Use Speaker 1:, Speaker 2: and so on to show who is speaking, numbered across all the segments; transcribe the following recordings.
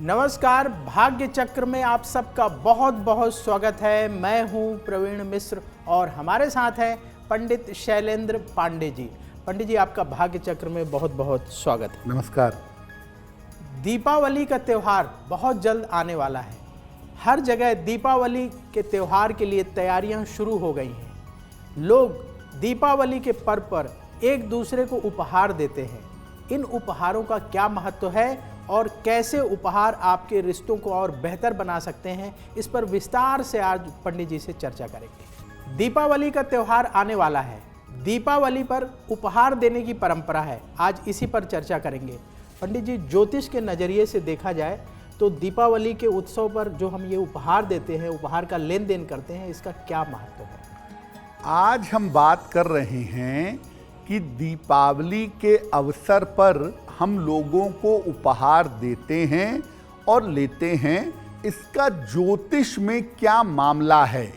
Speaker 1: नमस्कार, भाग्य चक्र में आप सबका बहुत बहुत स्वागत है। मैं हूं प्रवीण मिश्र और हमारे साथ हैं पंडित शैलेंद्र पांडे जी। पंडित जी, आपका भाग्य चक्र में बहुत बहुत स्वागत है।
Speaker 2: नमस्कार।
Speaker 1: दीपावली का त्यौहार बहुत जल्द आने वाला है। हर जगह दीपावली के त्यौहार के लिए तैयारियां शुरू हो गई हैं। लोग दीपावली के पर्व पर एक दूसरे को उपहार देते हैं। इन उपहारों का क्या महत्व है और कैसे उपहार आपके रिश्तों को और बेहतर बना सकते हैं, इस पर विस्तार से आज पंडित जी से चर्चा करेंगे। दीपावली का त्यौहार आने वाला है। दीपावली पर उपहार देने की परंपरा है, आज इसी पर चर्चा करेंगे। पंडित जी, ज्योतिष के नज़रिए से देखा जाए तो दीपावली के उत्सव पर जो हम ये उपहार देते हैं, उपहार का लेन देन करते हैं, इसका क्या महत्व है?
Speaker 2: आज हम बात कर रहे हैं कि दीपावली के अवसर पर हम लोगों को उपहार देते हैं और लेते हैं, इसका ज्योतिष में क्या मामला है।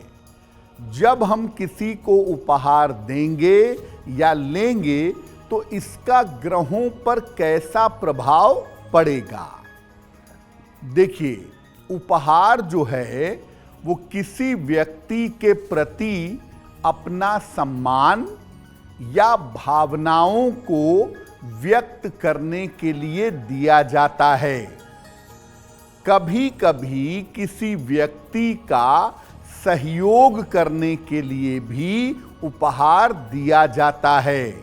Speaker 2: जब हम किसी को उपहार देंगे या लेंगे तो इसका ग्रहों पर कैसा प्रभाव पड़ेगा। देखिए, उपहार जो है वो किसी व्यक्ति के प्रति अपना सम्मान या भावनाओं को व्यक्त करने के लिए दिया जाता है। कभी कभी किसी व्यक्ति का सहयोग करने के लिए भी उपहार दिया जाता है।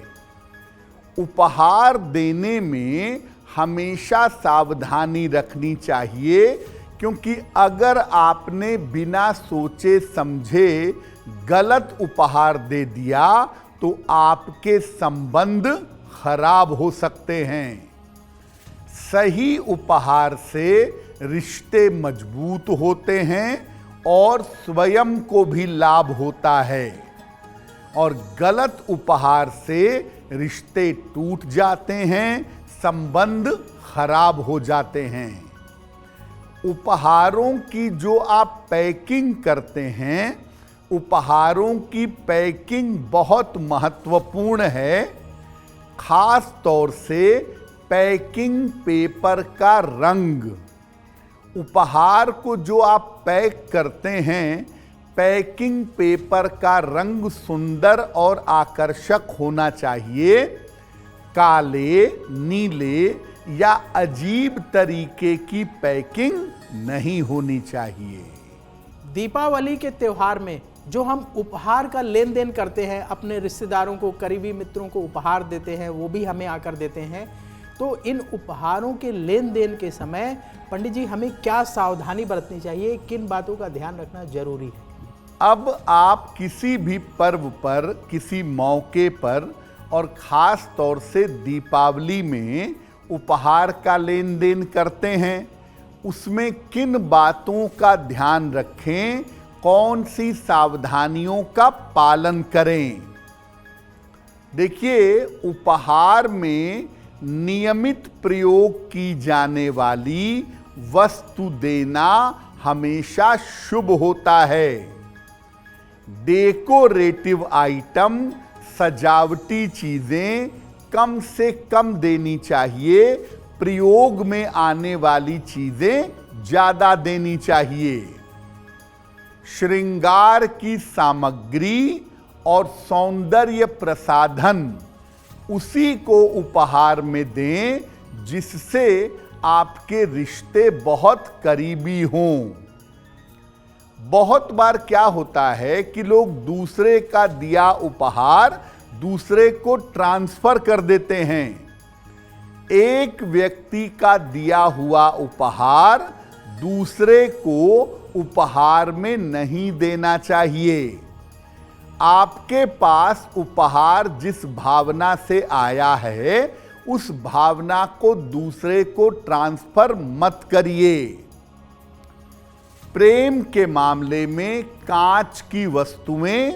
Speaker 2: उपहार देने में हमेशा सावधानी रखनी चाहिए, क्योंकि अगर आपने बिना सोचे समझे गलत उपहार दे दिया तो आपके संबंध खराब हो सकते हैं। सही उपहार से रिश्ते मजबूत होते हैं और स्वयं को भी लाभ होता है, और गलत उपहार से रिश्ते टूट जाते हैं, संबंध खराब हो जाते हैं। उपहारों की जो आप पैकिंग करते हैं, उपहारों की पैकिंग बहुत महत्वपूर्ण है। खास तौर से पैकिंग पेपर का रंग। उपहार को जो आप पैक करते हैं, पैकिंग पेपर का रंग सुंदर और आकर्षक होना चाहिए। काले, नीले या अजीब तरीके की पैकिंग नहीं होनी चाहिए।
Speaker 1: दीपावली के त्यौहार में जो हम उपहार का लेन देन करते हैं, अपने रिश्तेदारों को, करीबी मित्रों को उपहार देते हैं, वो भी हमें आकर देते हैं, तो इन उपहारों के लेन देन के समय पंडित जी हमें क्या सावधानी बरतनी चाहिए, किन बातों का ध्यान रखना जरूरी है?
Speaker 2: अब आप किसी भी पर्व पर, किसी मौके पर, और ख़ास तौर से दीपावली में उपहार का लेन देन करते हैं, उसमें किन बातों का ध्यान रखें, कौन सी सावधानियों का पालन करें। देखिए, उपहार में नियमित प्रयोग की जाने वाली वस्तु देना हमेशा शुभ होता है। डेकोरेटिव आइटम, सजावटी चीजें कम से कम देनी चाहिए। प्रयोग में आने वाली चीजें ज्यादा देनी चाहिए। श्रृंगार की सामग्री और सौंदर्य प्रसाधन उसी को उपहार में दें जिससे आपके रिश्ते बहुत करीबी हों। बहुत बार क्या होता है कि लोग दूसरे का दिया उपहार दूसरे को ट्रांसफर कर देते हैं। एक व्यक्ति का दिया हुआ उपहार दूसरे को उपहार में नहीं देना चाहिए। आपके पास उपहार जिस भावना से आया है, उस भावना को दूसरे को ट्रांसफर मत करिए। प्रेम के मामले में कांच की वस्तुएं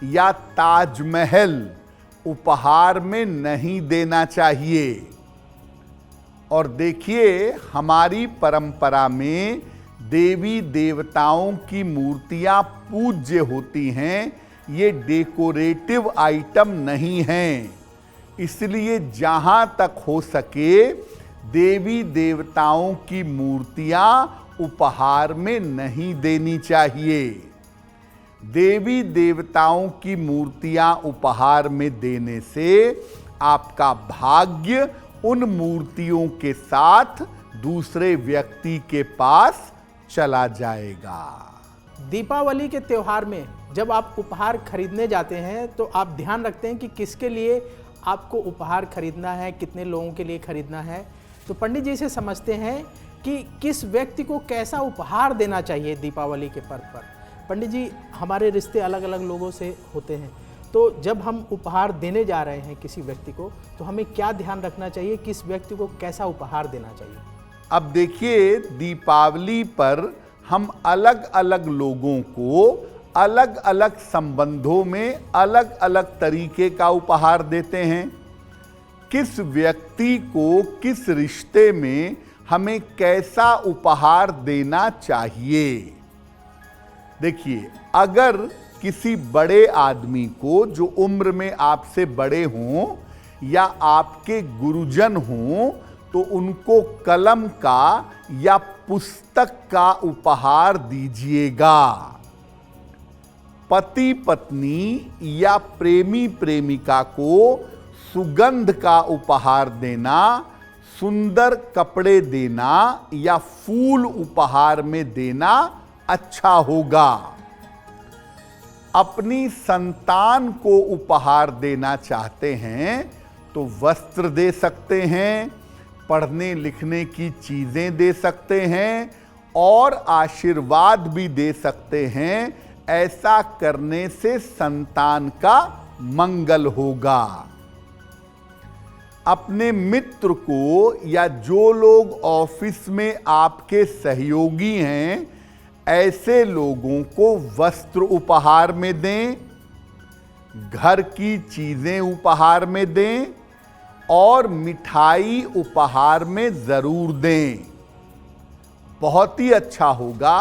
Speaker 2: या ताजमहल उपहार में नहीं देना चाहिए। और देखिए, हमारी परंपरा में देवी देवताओं की मूर्तियां पूज्य होती हैं, ये डेकोरेटिव आइटम नहीं हैं। इसलिए जहां तक हो सके देवी देवताओं की मूर्तियां उपहार में नहीं देनी चाहिए। देवी देवताओं की मूर्तियां उपहार में देने से आपका भाग्य उन मूर्तियों के साथ दूसरे व्यक्ति के पास चला जाएगा।
Speaker 1: दीपावली के त्योहार में जब आप उपहार खरीदने जाते हैं तो आप ध्यान रखते हैं कि किसके लिए आपको उपहार खरीदना है, कितने लोगों के लिए खरीदना है। तो पंडित जी से समझते हैं कि किस व्यक्ति को कैसा उपहार देना चाहिए दीपावली के पर्व पर। पंडित जी, हमारे रिश्ते अलग अलग लोगों से होते हैं, तो जब हम उपहार देने जा रहे हैं किसी व्यक्ति को तो हमें क्या ध्यान रखना चाहिए, किस व्यक्ति को कैसा उपहार देना चाहिए?
Speaker 2: अब देखिए, दीपावली पर हम अलग अलग लोगों को अलग अलग संबंधों में अलग अलग तरीके का उपहार देते हैं। किस व्यक्ति को किस रिश्ते में हमें कैसा उपहार देना चाहिए। देखिए, अगर किसी बड़े आदमी को जो उम्र में आपसे बड़े हों या आपके गुरुजन हों तो उनको कलम का या पुस्तक का उपहार दीजिएगा। पति पत्नी या प्रेमी प्रेमिका को सुगंध का उपहार देना, सुंदर कपड़े देना या फूल उपहार में देना अच्छा होगा। अपनी संतान को उपहार देना चाहते हैं तो वस्त्र दे सकते हैं, पढ़ने लिखने की चीजें दे सकते हैं और आशीर्वाद भी दे सकते हैं। ऐसा करने से संतान का मंगल होगा। अपने मित्र को या जो लोग ऑफिस में आपके सहयोगी हैं ऐसे लोगों को वस्त्र उपहार में दें, घर की चीजें उपहार में दें और मिठाई उपहार में जरूर दें। बहुत ही अच्छा होगा।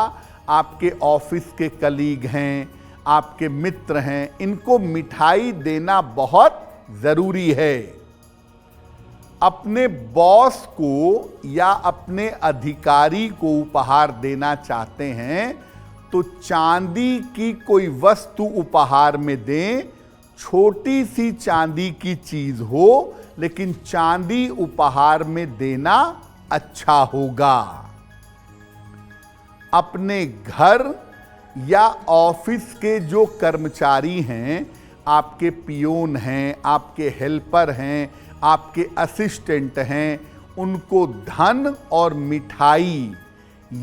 Speaker 2: आपके ऑफिस के कलीग हैं, आपके मित्र हैं, इनको मिठाई देना बहुत जरूरी है। अपने बॉस को या अपने अधिकारी को उपहार देना चाहते हैं तो चांदी की कोई वस्तु उपहार में दें। छोटी सी चांदी की चीज हो लेकिन चांदी उपहार में देना अच्छा होगा। अपने घर या ऑफिस के जो कर्मचारी हैं, आपके पियोन हैं, आपके हेल्पर हैं, आपके असिस्टेंट हैं, उनको धन और मिठाई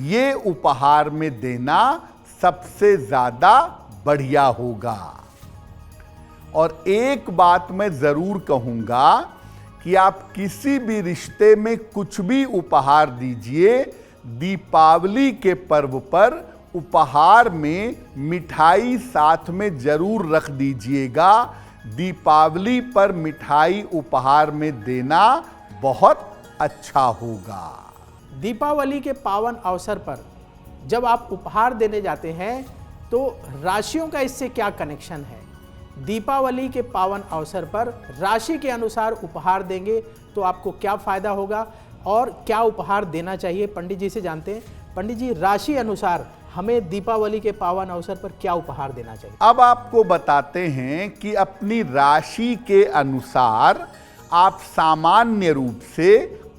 Speaker 2: ये उपहार में देना सबसे ज्यादा बढ़िया होगा। और एक बात मैं जरूर कहूंगा कि आप किसी भी रिश्ते में कुछ भी उपहार दीजिए, दीपावली के पर्व पर उपहार में मिठाई साथ में जरूर रख दीजिएगा। दीपावली पर मिठाई उपहार में देना बहुत अच्छा होगा।
Speaker 1: दीपावली के पावन अवसर पर जब आप उपहार देने जाते हैं तो राशियों का इससे क्या कनेक्शन है? दीपावली के पावन अवसर पर राशि के अनुसार उपहार देंगे तो आपको क्या फायदा होगा और क्या उपहार देना चाहिए, पंडित जी से जानते हैं। पंडित जी, राशि अनुसार हमें दीपावली के पावन अवसर पर क्या उपहार देना चाहिए?
Speaker 2: अब आपको बताते हैं कि अपनी राशि के अनुसार आप सामान्य रूप से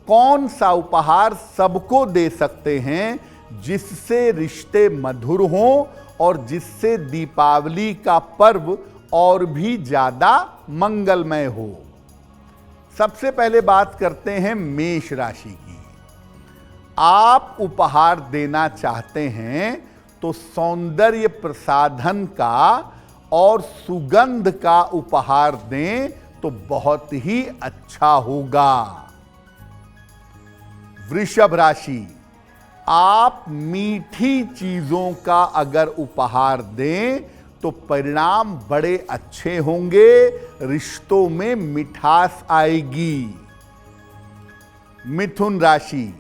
Speaker 2: कौन सा उपहार सबको दे सकते हैं जिससे रिश्ते मधुर हों और जिससे दीपावली का पर्व और भी ज्यादा मंगलमय हो। सबसे पहले बात करते हैं मेष राशि की। आप उपहार देना चाहते हैं तो सौंदर्य प्रसाधन का और सुगंध का उपहार दें तो बहुत ही अच्छा होगा। वृषभ राशि, आप मीठी चीजों का अगर उपहार दें तो परिणाम बड़े अच्छे होंगे, रिश्तों में मिठास आएगी। मिथुन राशि,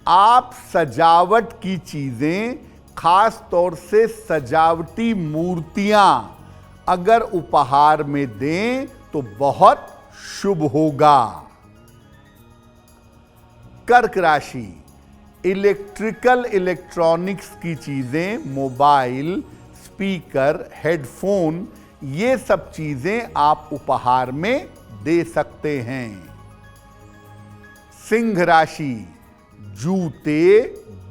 Speaker 2: आप सजावट की चीजें, खास तौर से सजावटी मूर्तियां अगर उपहार में दें तो बहुत शुभ होगा। कर्क राशि, इलेक्ट्रिकल इलेक्ट्रॉनिक्स की चीजें, मोबाइल, स्पीकर, हेडफोन, ये सब चीजें आप उपहार में दे सकते हैं। सिंह राशि, जूते,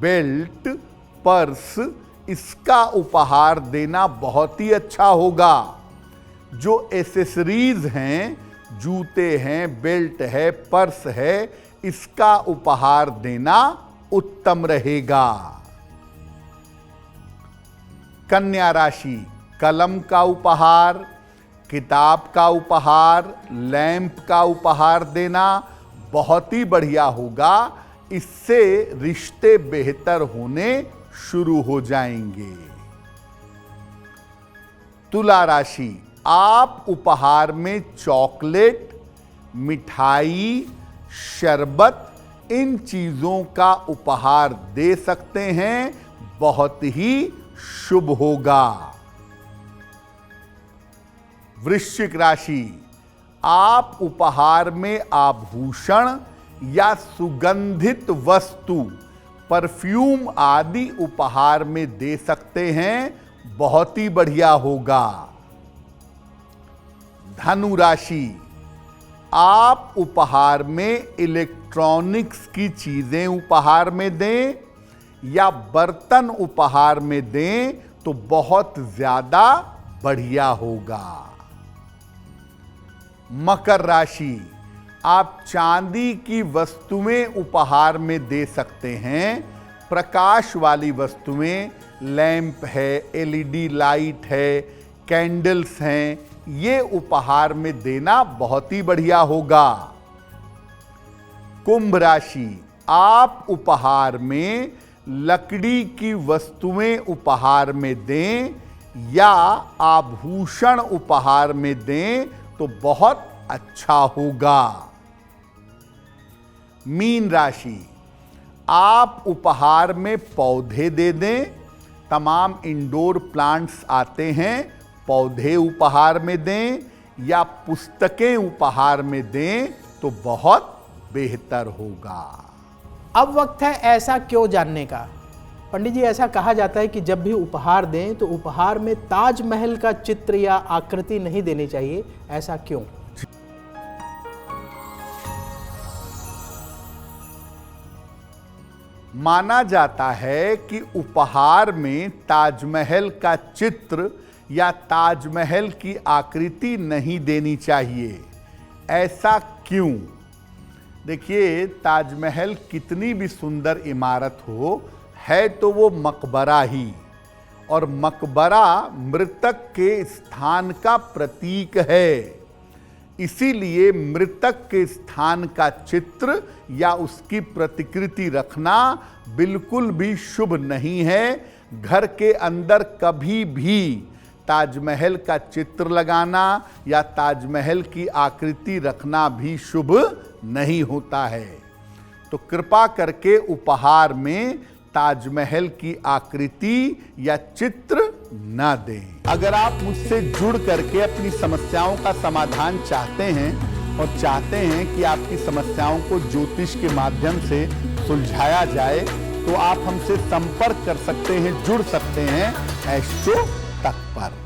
Speaker 2: बेल्ट, पर्स, इसका उपहार देना बहुत ही अच्छा होगा। जो एसेसरीज हैं, जूते हैं, बेल्ट है, पर्स है, इसका उपहार देना उत्तम रहेगा। कन्या राशि, कलम का उपहार, किताब का उपहार, लैंप का उपहार देना बहुत ही बढ़िया होगा। इससे रिश्ते बेहतर होने शुरू हो जाएंगे। तुला राशि, आप उपहार में चॉकलेट, मिठाई, शरबत, इन चीजों का उपहार दे सकते हैं, बहुत ही शुभ होगा। वृश्चिक राशि, आप उपहार में आभूषण या सुगंधित वस्तु, परफ्यूम आदि उपहार में दे सकते हैं, बहुत ही बढ़िया होगा। धनु राशि, आप उपहार में इलेक्ट्रॉनिक्स की चीजें उपहार में दें या बर्तन उपहार में दें तो बहुत ज्यादा बढ़िया होगा। मकर राशि, आप चांदी की वस्तुएं उपहार में दे सकते हैं, प्रकाश वाली वस्तुएं, लैंप है, एलईडी लाइट है, कैंडल्स हैं, ये उपहार में देना बहुत ही बढ़िया होगा। कुंभ राशि, आप उपहार में लकड़ी की वस्तुएं उपहार में दें या आभूषण उपहार में दें तो बहुत अच्छा होगा। मीन राशि, आप उपहार में पौधे दे दें, तमाम इंडोर प्लांट्स आते हैं, पौधे उपहार में दें या पुस्तकें उपहार में दें तो बहुत बेहतर होगा।
Speaker 1: अब वक्त है ऐसा क्यों जानने का। पंडित जी, ऐसा कहा जाता है कि जब भी उपहार दें तो उपहार में ताजमहल का चित्र या आकृति नहीं देनी चाहिए, ऐसा क्यों?
Speaker 2: माना जाता है कि उपहार में ताजमहल का चित्र या ताजमहल की आकृति नहीं देनी चाहिए। ऐसा क्यों? देखिए, ताजमहल कितनी भी सुंदर इमारत हो, है तो वो मकबरा ही, और मकबरा मृतक के स्थान का प्रतीक है। इसीलिए मृतक के स्थान का चित्र या उसकी प्रतिकृति रखना बिल्कुल भी शुभ नहीं है। घर के अंदर कभी भी ताजमहल का चित्र लगाना या ताजमहल की आकृति रखना भी शुभ नहीं होता है। तो कृपा करके उपहार में ताजमहल की आकृति या चित्र न दें। अगर आप मुझसे जुड़ करके अपनी समस्याओं का समाधान चाहते हैं और चाहते हैं कि आपकी समस्याओं को ज्योतिष के माध्यम से सुलझाया जाए तो आप हमसे संपर्क कर सकते हैं, जुड़ सकते हैं एस्ट्रो तक पर।